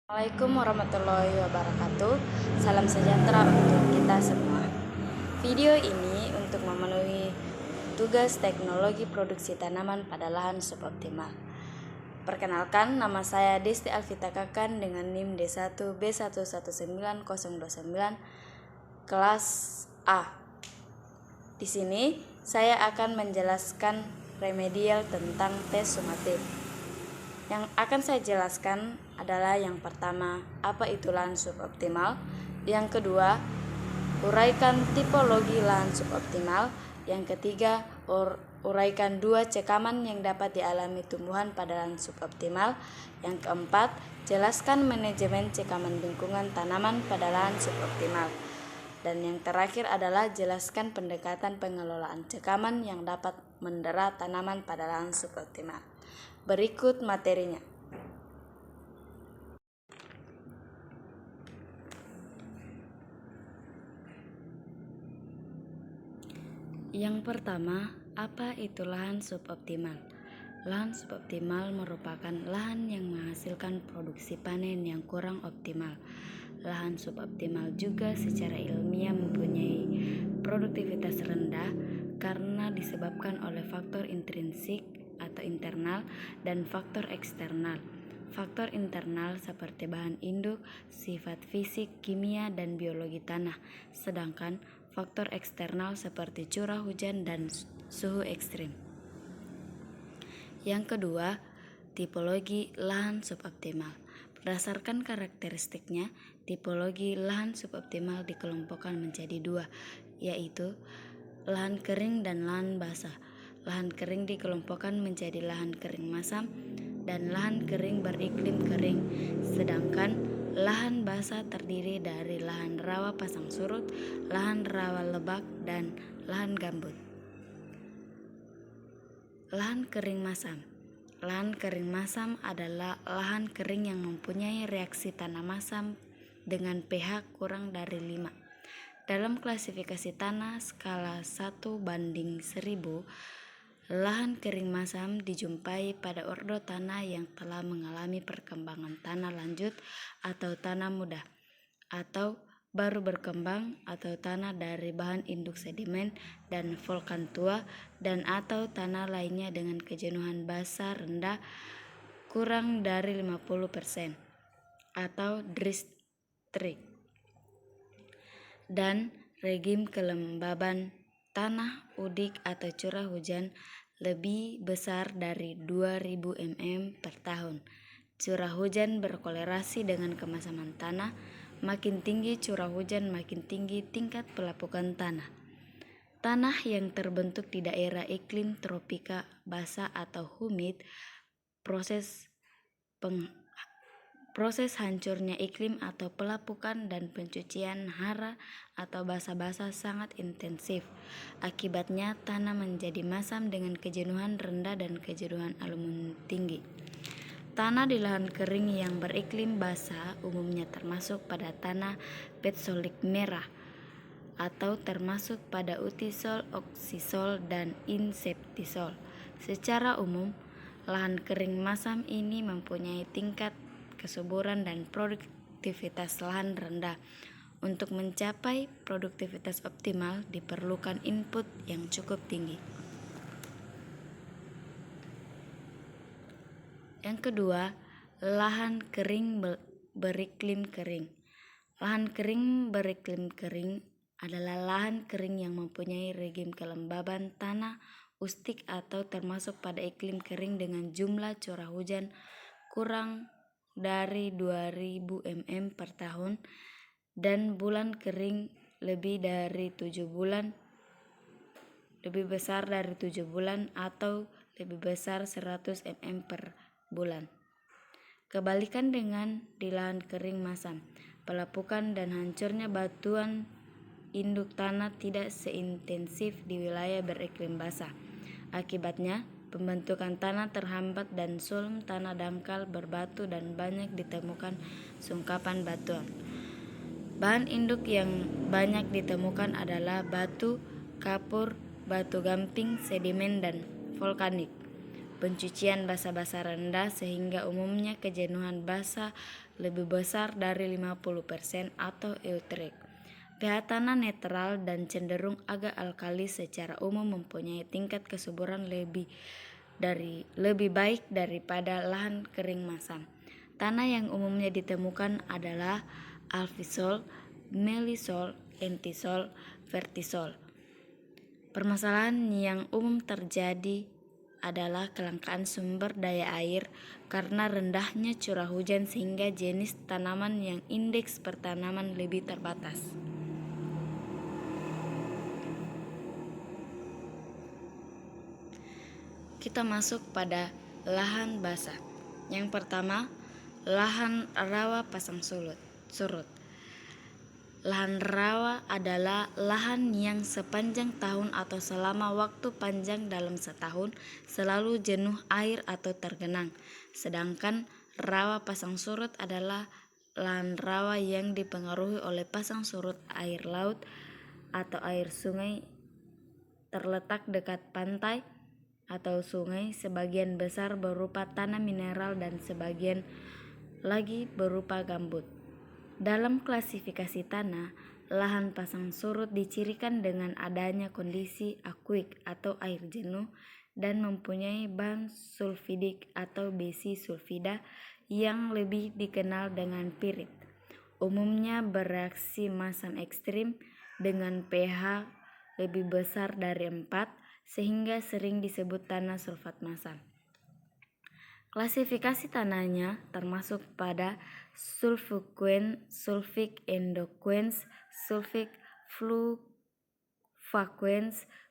Assalamualaikum warahmatullahi wabarakatuh. Salam sejahtera untuk kita semua. Video ini untuk memenuhi tugas teknologi produksi tanaman pada lahan suboptimal. Perkenalkan, nama saya Desti Alvita Kakan dengan NIM D1B119029 kelas A. Di sini saya akan menjelaskan remedial tentang tes sumatif. Yang akan saya jelaskan adalah yang pertama, apa itu lahan suboptimal. Yang kedua, uraikan tipologi lahan suboptimal. Yang ketiga, uraikan 2 cekaman yang dapat dialami tumbuhan pada lahan suboptimal. Yang keempat, jelaskan manajemen cekaman lingkungan tanaman pada lahan suboptimal. Dan yang terakhir adalah jelaskan pendekatan pengelolaan cekaman yang dapat mendera tanaman pada lahan suboptimal. Berikut materinya. Yang pertama, apa itu lahan suboptimal? Lahan suboptimal merupakan lahan yang menghasilkan produksi panen yang kurang optimal. Lahan suboptimal juga secara ilmiah mempunyai produktivitas rendah karena disebabkan oleh faktor intrinsik atau internal dan faktor eksternal. Faktor internal seperti bahan induk, sifat fisik, kimia, dan biologi tanah, sedangkan faktor eksternal seperti curah hujan dan suhu ekstrim. Yang kedua, tipologi lahan suboptimal. Berdasarkan karakteristiknya, tipologi lahan suboptimal dikelompokkan menjadi 2, yaitu lahan kering dan lahan basah. Lahan kering dikelompokkan menjadi lahan kering masam dan lahan kering beriklim kering, sedangkan lahan basah terdiri dari lahan rawa pasang surut, lahan rawa lebak, dan lahan gambut. Lahan kering masam. Lahan kering masam adalah lahan kering yang mempunyai reaksi tanah masam dengan pH kurang dari 5. Dalam klasifikasi tanah skala 1:1000, lahan kering masam dijumpai pada ordo tanah yang telah mengalami perkembangan tanah lanjut atau tanah muda, atau baru berkembang, atau tanah dari bahan induk sedimen dan volkan tua, dan atau tanah lainnya dengan kejenuhan basa rendah kurang dari 50% atau distrik, dan regim kelembaban tanah udik atau curah hujan lebih besar dari 2000 mm per tahun. Curah hujan berkolerasi dengan kemasaman tanah. Makin tinggi curah hujan, makin tinggi tingkat pelapukan tanah. Tanah yang terbentuk di daerah iklim tropika basah atau humid, proses hancurnya iklim atau pelapukan dan pencucian hara atau basah-basah sangat intensif. Akibatnya tanah menjadi masam dengan kejenuhan rendah dan kejenuhan aluminium tinggi. Tanah di lahan kering yang beriklim basah umumnya termasuk pada tanah petzolik merah atau termasuk pada utisol, oksisol, dan insektisol. Secara umum, lahan kering masam ini mempunyai tingkat kesuburan dan produktivitas lahan rendah. Untuk mencapai produktivitas optimal diperlukan input yang cukup tinggi. Yang kedua, lahan kering beriklim kering. Lahan kering beriklim kering adalah lahan kering yang mempunyai regim kelembaban tanah ustik atau termasuk pada iklim kering dengan jumlah curah hujan kurang dari 2000 mm per tahun dan bulan kering lebih besar dari 7 bulan atau lebih besar 100 mm per bulan. Kebalikan dengan di lahan kering masam, pelapukan dan hancurnya batuan induk tanah tidak seintensif di wilayah beriklim basah. Akibatnya, pembentukan tanah terhambat dan sulm tanah dangkal berbatu dan banyak ditemukan sungkapan batuan. Bahan induk yang banyak ditemukan adalah batu, kapur, batu gamping, sedimen, dan volkanik. Pencucian basa-basa rendah sehingga umumnya kejenuhan basa lebih besar dari 50% atau euterik. pH tanah netral dan cenderung agak alkali secara umum mempunyai tingkat kesuburan lebih baik daripada lahan kering masam. Tanah yang umumnya ditemukan adalah alfisol, melisol, entisol, vertisol. Permasalahan yang umum terjadi adalah kelangkaan sumber daya air karena rendahnya curah hujan sehingga jenis tanaman yang indeks pertanaman lebih terbatas. Kita masuk pada lahan basah. Yang pertama, lahan rawa pasang surut. Lahan rawa adalah lahan yang sepanjang tahun atau selama waktu panjang dalam setahun selalu jenuh air atau tergenang. Sedangkan rawa pasang surut adalah lahan rawa yang dipengaruhi oleh pasang surut air laut atau air sungai terletak dekat pantai atau sungai, sebagian besar berupa tanah mineral dan sebagian lagi berupa gambut. Dalam klasifikasi tanah, lahan pasang surut dicirikan dengan adanya kondisi akuik atau air jenuh dan mempunyai bahan sulfidik atau besi sulfida yang lebih dikenal dengan pirit. Umumnya bereaksi masam ekstrim dengan pH lebih besar dari 4, sehingga sering disebut tanah sulfat masam. Klasifikasi tanahnya termasuk pada sulfoquence, sulfik endoquence, sulfik fluvaquence,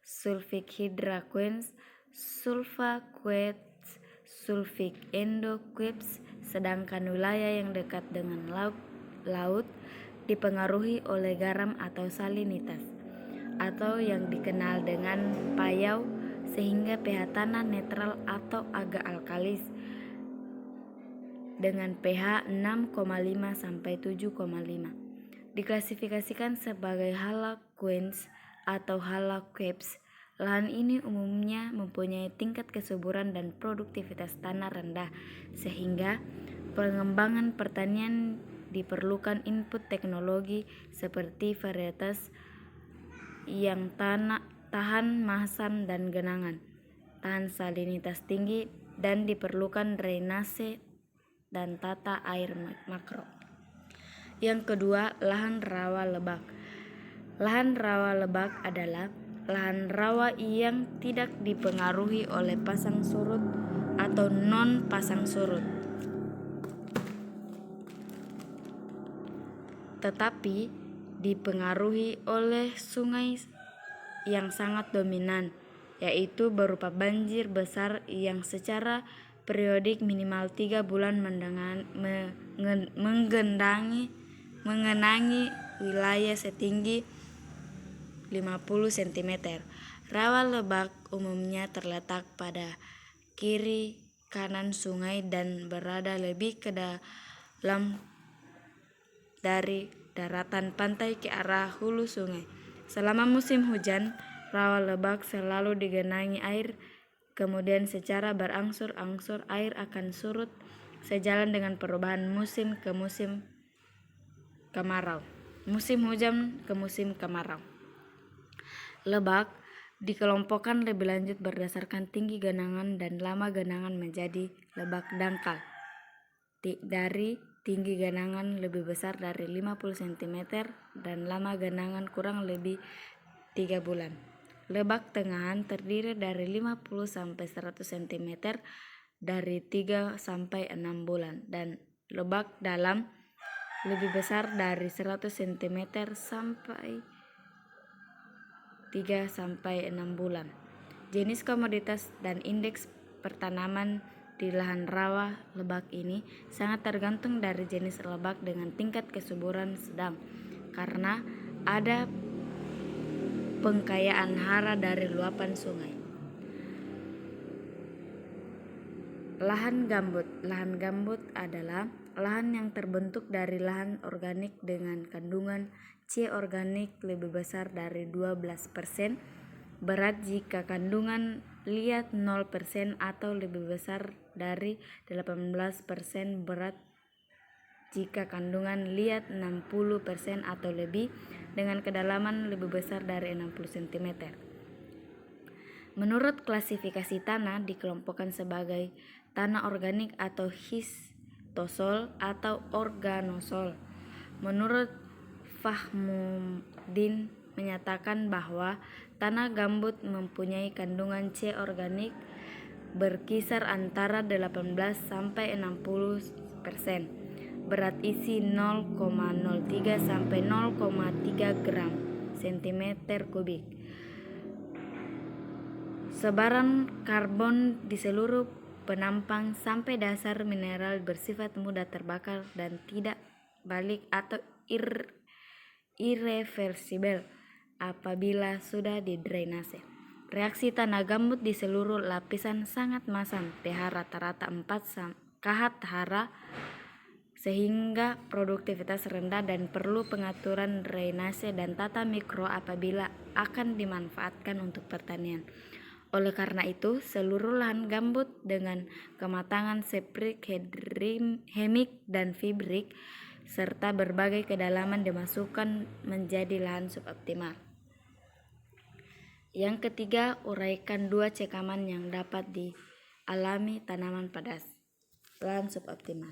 sulfik hydraquence, sulfaquence, sulfik endoquence. Sedangkan wilayah yang dekat dengan laut dipengaruhi oleh garam atau salinitas, atau yang dikenal dengan payau, sehingga pH tanah netral atau agak alkalis dengan pH 6,5 sampai 7,5. Diklasifikasikan sebagai halaquence atau halaqueps. Lahan ini umumnya mempunyai tingkat kesuburan dan produktivitas tanah rendah, sehingga pengembangan pertanian diperlukan input teknologi seperti varietas yang tahan masam dan genangan, tahan salinitas tinggi, dan diperlukan drainase dan tata air makro. Yang kedua, lahan rawa lebak. Lahan rawa lebak adalah lahan rawa yang tidak dipengaruhi oleh pasang surut atau non pasang surut, tetapi dipengaruhi oleh sungai yang sangat dominan, yaitu berupa banjir besar yang secara periodik minimal 3 bulan mengenangi wilayah setinggi 50 cm. Rawa lebak umumnya terletak pada kiri kanan sungai dan berada lebih ke dalam dari daratan pantai ke arah hulu sungai. Selama musim hujan, rawa lebak selalu digenangi air, kemudian secara berangsur-angsur air akan surut sejalan dengan perubahan musim ke musim kemarau, musim hujan ke musim kemarau. Lebak dikelompokkan lebih lanjut berdasarkan tinggi genangan dan lama genangan menjadi lebak dangkal. Dari tinggi genangan lebih besar dari 50 cm dan lama genangan kurang lebih 3 bulan. Lebak tengahan terdiri dari 50 sampai 100 cm dari 3 sampai 6 bulan dan lebak dalam lebih besar dari 100 cm sampai 3 sampai 6 bulan. Jenis komoditas dan indeks pertanaman di lahan rawa lebak ini sangat tergantung dari jenis lebak dengan tingkat kesuburan sedang, karena ada pengkayaan hara dari luapan sungai. Lahan gambut. Lahan gambut adalah lahan yang terbentuk dari lahan organik dengan kandungan C organik lebih besar dari 12%, berat jika kandungan liat 0% atau lebih besar dari 18% berat jika kandungan liat 60% atau lebih dengan kedalaman lebih besar dari 60 cm. Menurut klasifikasi tanah dikelompokkan sebagai tanah organik atau histosol atau organosol. Menurut Fahmuddin menyatakan bahwa tanah gambut mempunyai kandungan C organik berkisar antara 18 sampai 60%. Berat isi 0,03 sampai 0,3 gram cm kubik. Sebaran karbon di seluruh penampang sampai dasar mineral bersifat mudah terbakar dan tidak balik atau irreversibel apabila sudah didrainase. Reaksi tanah gambut di seluruh lapisan sangat masam, pH rata-rata 4 kHz sehingga produktivitas rendah dan perlu pengaturan drainase dan tata mikro apabila akan dimanfaatkan untuk pertanian. Oleh karena itu, seluruh lahan gambut dengan kematangan seprik, hemik, dan fibrik serta berbagai kedalaman dimasukkan menjadi lahan suboptimal. Yang ketiga, uraikan 2 cekaman yang dapat dialami tanaman pada lahan suboptimal.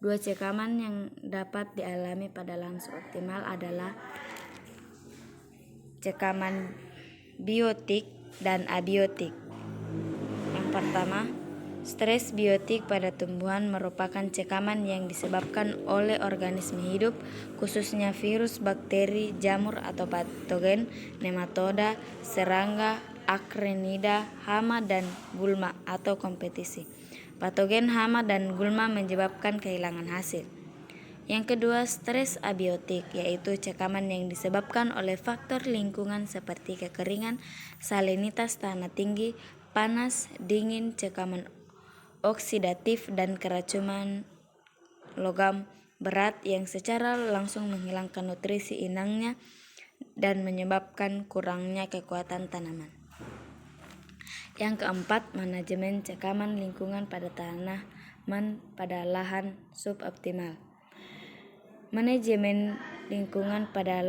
2 cekaman yang dapat dialami pada lahan suboptimal adalah cekaman biotik dan abiotik. Yang pertama, stres biotik pada tumbuhan merupakan cekaman yang disebabkan oleh organisme hidup, khususnya virus, bakteri, jamur atau patogen, nematoda, serangga, akrinida, hama dan gulma atau kompetisi. Patogen, hama dan gulma menyebabkan kehilangan hasil. Yang kedua, stres abiotik, yaitu cekaman yang disebabkan oleh faktor lingkungan seperti kekeringan, salinitas tanah tinggi, panas, dingin, cekaman oksidatif, dan keracunan logam berat yang secara langsung menghilangkan nutrisi inangnya dan menyebabkan kurangnya kekuatan tanaman. Yang keempat, manajemen cekaman lingkungan pada tanaman pada lahan suboptimal. Manajemen lingkungan pada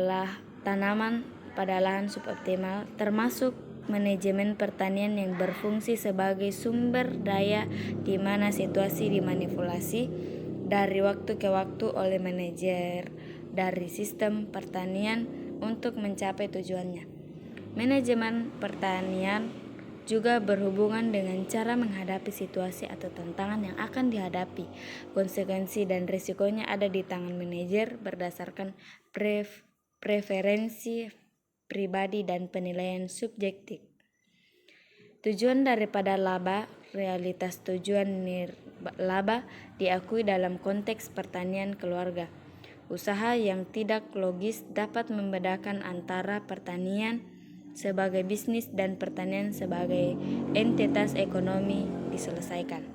tanaman pada lahan suboptimal termasuk manajemen pertanian yang berfungsi sebagai sumber daya di mana situasi dimanipulasi dari waktu ke waktu oleh manajer dari sistem pertanian untuk mencapai tujuannya. Manajemen pertanian juga berhubungan dengan cara menghadapi situasi atau tantangan yang akan dihadapi. Konsekuensi dan risikonya ada di tangan manajer berdasarkan preferensi pribadi dan penilaian subjektif. Tujuan daripada laba, realitas tujuan laba diakui dalam konteks pertanian keluarga. Usaha yang tidak logis dapat membedakan antara pertanian sebagai bisnis dan pertanian sebagai entitas ekonomi diselesaikan.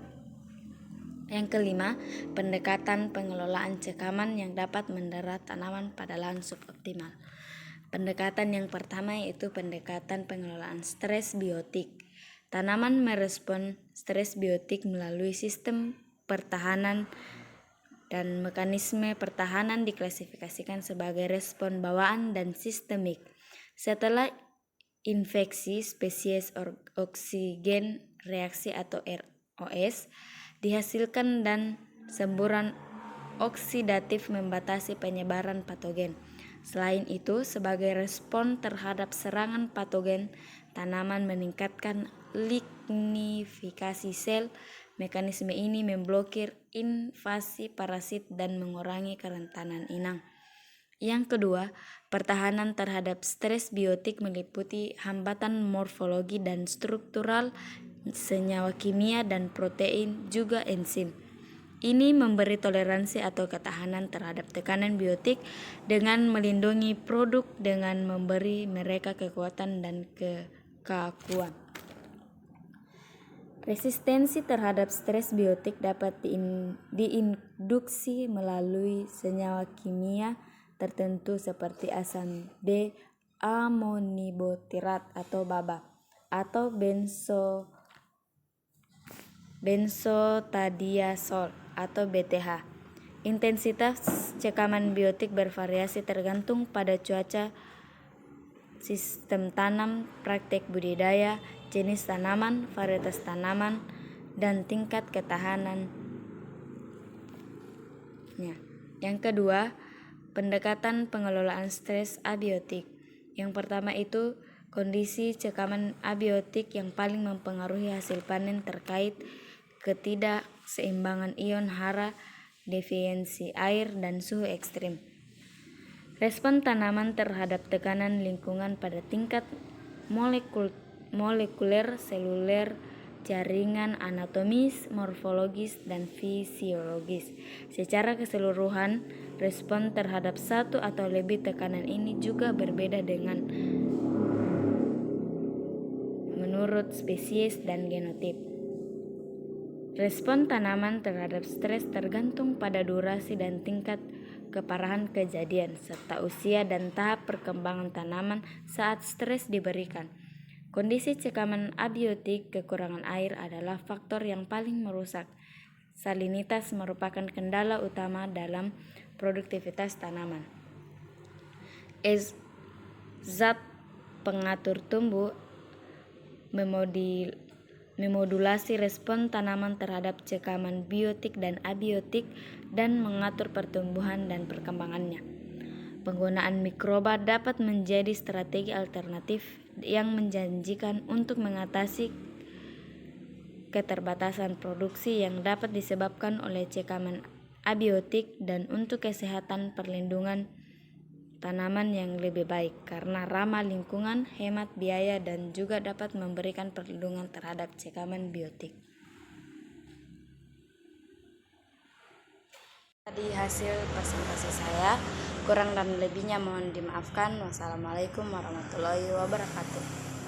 Yang kelima, pendekatan pengelolaan cekaman yang dapat menderah tanaman pada lahan suboptimal. Pendekatan yang pertama yaitu pendekatan pengelolaan stres biotik. Tanaman merespon stres biotik melalui sistem pertahanan dan mekanisme pertahanan diklasifikasikan sebagai respon bawaan dan sistemik. Setelah infeksi, spesies oksigen reaksi atau ROS dihasilkan dan semburan oksidatif membatasi penyebaran patogen. Selain itu, sebagai respon terhadap serangan patogen, tanaman meningkatkan lignifikasi sel. Mekanisme ini memblokir invasi parasit dan mengurangi kerentanan inang. Yang kedua, pertahanan terhadap stres biotik meliputi hambatan morfologi dan struktural, senyawa kimia dan protein, juga enzim. Ini memberi toleransi atau ketahanan terhadap tekanan biotik dengan melindungi produk dengan memberi mereka kekuatan dan kekakuan. Resistensi terhadap stres biotik dapat diinduksi melalui senyawa kimia tertentu seperti asam B-amonibutirat atau BABA atau benzotadiazol atau BTH Intensitas cekaman biotik bervariasi tergantung pada cuaca, sistem tanam, praktek budidaya, jenis tanaman, varietas tanaman, dan tingkat ketahanannya. Yang kedua, pendekatan pengelolaan stres abiotik. Yang pertama itu kondisi cekaman abiotik yang paling mempengaruhi hasil panen terkait ketidakseimbangan ion hara, defisiensi air, dan suhu ekstrim. Respon tanaman terhadap tekanan lingkungan pada tingkat molekuler, seluler, jaringan anatomis, morfologis, dan fisiologis. Secara keseluruhan, respon terhadap satu atau lebih tekanan ini juga berbeda dengan menurut spesies dan genotip. Respon tanaman terhadap stres tergantung pada durasi dan tingkat keparahan kejadian, serta usia dan tahap perkembangan tanaman saat stres diberikan. Kondisi cekaman abiotik kekurangan air adalah faktor yang paling merusak. Salinitas merupakan kendala utama dalam produktivitas tanaman. Zat pengatur tumbuh memodulasi respon tanaman terhadap cekaman biotik dan abiotik dan mengatur pertumbuhan dan perkembangannya. Penggunaan mikroba dapat menjadi strategi alternatif yang menjanjikan untuk mengatasi keterbatasan produksi yang dapat disebabkan oleh cekaman abiotik dan untuk kesehatan perlindungan tanaman yang lebih baik karena ramah lingkungan, hemat biaya, dan juga dapat memberikan perlindungan terhadap cekaman biotik. Tadi hasil presentasi saya, kurang dan lebihnya mohon dimaafkan. Wassalamualaikum warahmatullahi wabarakatuh.